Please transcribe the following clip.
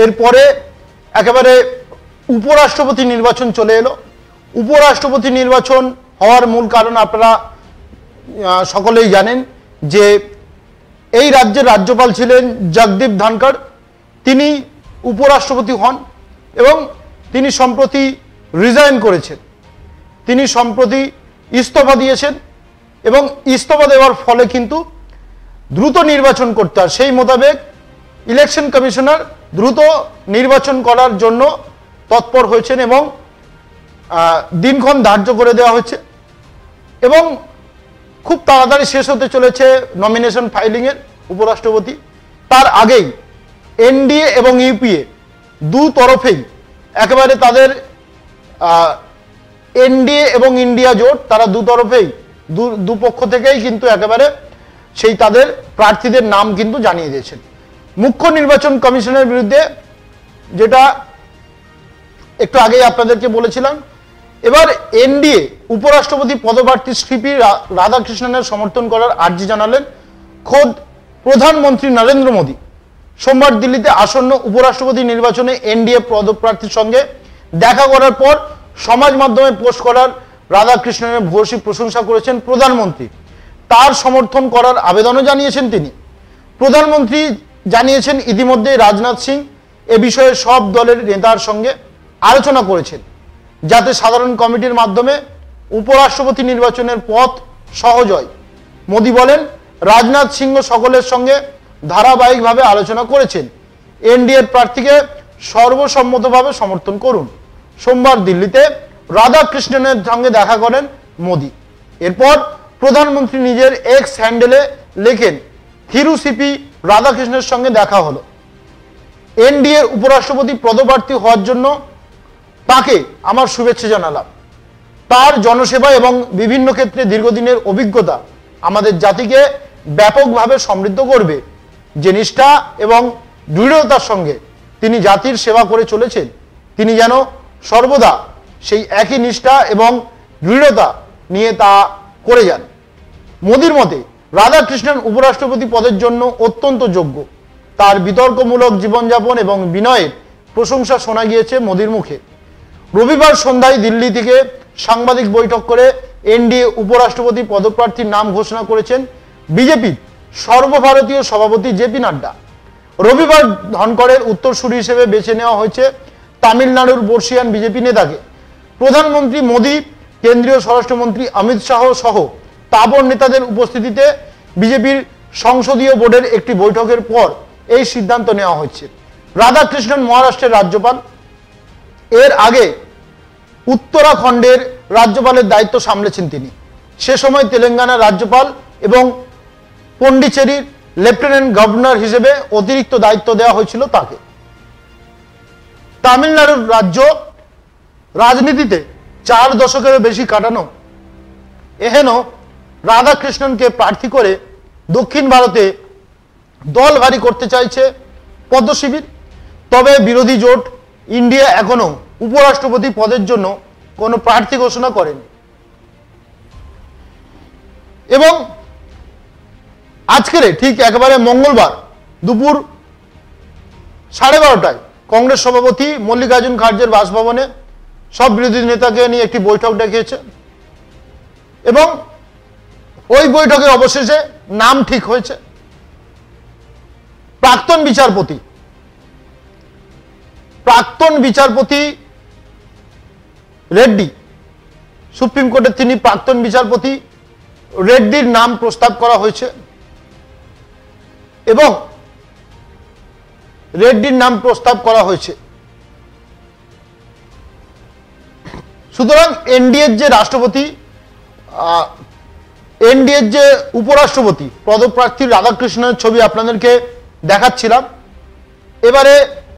এরপরে একেবারে উপরাষ্ট্রপতি নির্বাচন চলে এলো। উপরাষ্ট্রপতি নির্বাচন হওয়ার মূল কারণ আপনারা সকলেই জানেন যে এই রাজ্যের রাজ্যপাল ছিলেন জগদীপ ধনখড়। তিনি উপরাষ্ট্রপতি হন এবং তিনি সম্প্রতি রিজাইন করেছেন, তিনি সম্প্রতি ইস্তফা দিয়েছেন এবং ইস্তফা দেওয়ার ফলে কিন্তু দ্রুত নির্বাচন করতে হয়, সেই মোতাবেক ইলেকশন কমিশনার দ্রুত নির্বাচন করার জন্য তৎপর হয়েছেন এবং দিনক্ষণ ধার্য করে দেওয়া হয়েছে এবং খুব তাড়াতাড়ি শেষ হতে চলেছে নমিনেশন ফাইলিংয়ের উপরাষ্ট্রপতি। তার আগেই এনডিএ এবং ইউপিএ দু তরফেই একেবারে তাদের এনডিএ এবং ইন্ডিয়া জোট তারা দু তরফেই দুপক্ষ থেকেই কিন্তু একেবারে সেই তাদের প্রার্থীদের নাম কিন্তু জানিয়ে দিয়েছেন। মুখ্য নির্বাচন কমিশনের বিরুদ্ধে, যেটা একটু আগেই আপনাদেরকে বলেছিলাম, এবার এনডিএ উপরাষ্ট্রপতি পদপ্রার্থী সিপি রাধাকৃষ্ণনের সমর্থন করার আর্জি জানালেন খোদ প্রধানমন্ত্রী নরেন্দ্র মোদী। সোমবার দিল্লিতে আসন্ন উপরাষ্ট্রপতি নির্বাচনে এনডিএ পদপ্রার্থীর সঙ্গে দেখা করার পর সমাজ মাধ্যমে পোস্ট করার রাধাকৃষ্ণনের ভূয়সী প্রশংসা করেছেন প্রধানমন্ত্রী। তার সমর্থন করার আবেদনও জানিয়েছেন তিনি। প্রধানমন্ত্রী জানিয়েছেন ইতিমধ্যে রাজনাথ সিং এ বিষয়ে সব দলের নেতার সঙ্গে আলোচনা করেছেন যাতে সাধারণ কমিটির মাধ্যমে উপরাষ্ট্রপতি নির্বাচনের পথ সহজ হয়। মোদী বলেন, রাজনাথ সিং সকলের সঙ্গে ধারাবাহিকভাবে আলোচনা করেছেন, এনডিএর প্রার্থীকে সর্বসম্মতভাবে সমর্থন করুন। সোমবার দিল্লিতে রাধাকৃষ্ণনের সঙ্গে দেখা করেন মোদী। এরপর প্রধানমন্ত্রী নিজের এক্স হ্যান্ডেলে লেখেন, থিরু সিপি রাধাকৃষ্ণের সঙ্গে দেখা হলো। এনডিএর উপরাষ্ট্রপতি পদপ্রার্থী হওয়ার জন্য তাকে আমার শুভেচ্ছা জানালাম। তার জনসেবা এবং বিভিন্ন ক্ষেত্রে দীর্ঘদিনের অভিজ্ঞতা আমাদের জাতিকে ব্যাপকভাবে সমৃদ্ধ করবে। যে নিষ্ঠা এবং দৃঢ়তার সঙ্গে তিনি জাতির সেবা করে চলেছেন, তিনি যেন সর্বদা সেই একই নিষ্ঠা এবং দৃঢ়তা নিয়ে তা করে যান। মোদীর মতে রাধাকৃষ্ণন উপরাষ্ট্রপতি পদের জন্য অত্যন্ত যোগ্য। তার বিতর্কমূলক জীবনযাপন এবং বিনয়ের প্রশংসা শোনা গিয়েছে মোদীর মুখে। রবিবার সন্ধ্যায় দিল্লি থেকে সাংবাদিক বৈঠক করে এনডিএ উপরাষ্ট্রপতি পদপ্রার্থীর নাম ঘোষণা করেছেন বিজেপির সর্বভারতীয় সভাপতি জেপি নাড্ডা। রবিবার ধনখড়ের উত্তরসূরি হিসেবে বেছে নেওয়া হয়েছে তামিলনাড়ুর বর্ষিয়ান বিজেপি নেতাকে। প্রধানমন্ত্রী মোদী, কেন্দ্রীয় স্বরাষ্ট্রমন্ত্রী অমিত শাহ সহ তাবড় নেতাদের উপস্থিতিতে বিজেপির সংসদীয় বোর্ডের একটি বৈঠকের পর এই সিদ্ধান্ত নেওয়া হয়েছে। রাধাকৃষ্ণন মহারাষ্ট্রের রাজ্যপাল। এর আগে উত্তরাখণ্ডের রাজ্যপালের দায়িত্ব সামলেছেন তিনি। সে সময় তেলেঙ্গানার রাজ্যপাল এবং পন্ডিচেরির লেফটেন্যান্ট গভর্নর হিসেবে অতিরিক্ত দায়িত্ব দেওয়া হয়েছিল তাকে। তামিলনাড়ুর রাজ্য রাজনীতিতে 4 দশকেরও বেশি কাটানো এহেন রাধাকৃষ্ণনকে প্রার্থী করে দক্ষিণ ভারতে দল ভারী করতে চাইছে পদ্ম শিবির। তবে বিরোধী জোট ইন্ডিয়া এখনো উপরাষ্ট্রপতি পদের জন্য কোনো প্রার্থী ঘোষণা করেনি। এবং আজকের ঠিক একেবারে মঙ্গলবার দুপুর 12:30টায় কংগ্রেস সভাপতি মল্লিকার্জুন খার্গের বাসভবনে সব বিরোধী নেতাকে নিয়ে একটি বৈঠক ডেকেছে এবং ওই বৈঠকে অবশেষে নাম ঠিক হয়েছে। প্রাক্তন বিচারপতি রেড্ডি, সুপ্রিম কোর্টের তিনি প্রাক্তন বিচারপতি রেড্ডির নাম প্রস্তাব করা হয়েছে এবং সুতরাং এনডিএর যে উপরাষ্ট্রপতি পদপ্রার্থী রাধাকৃষ্ণনের ছবি আপনাদেরকে দেখাচ্ছিলাম। এবারে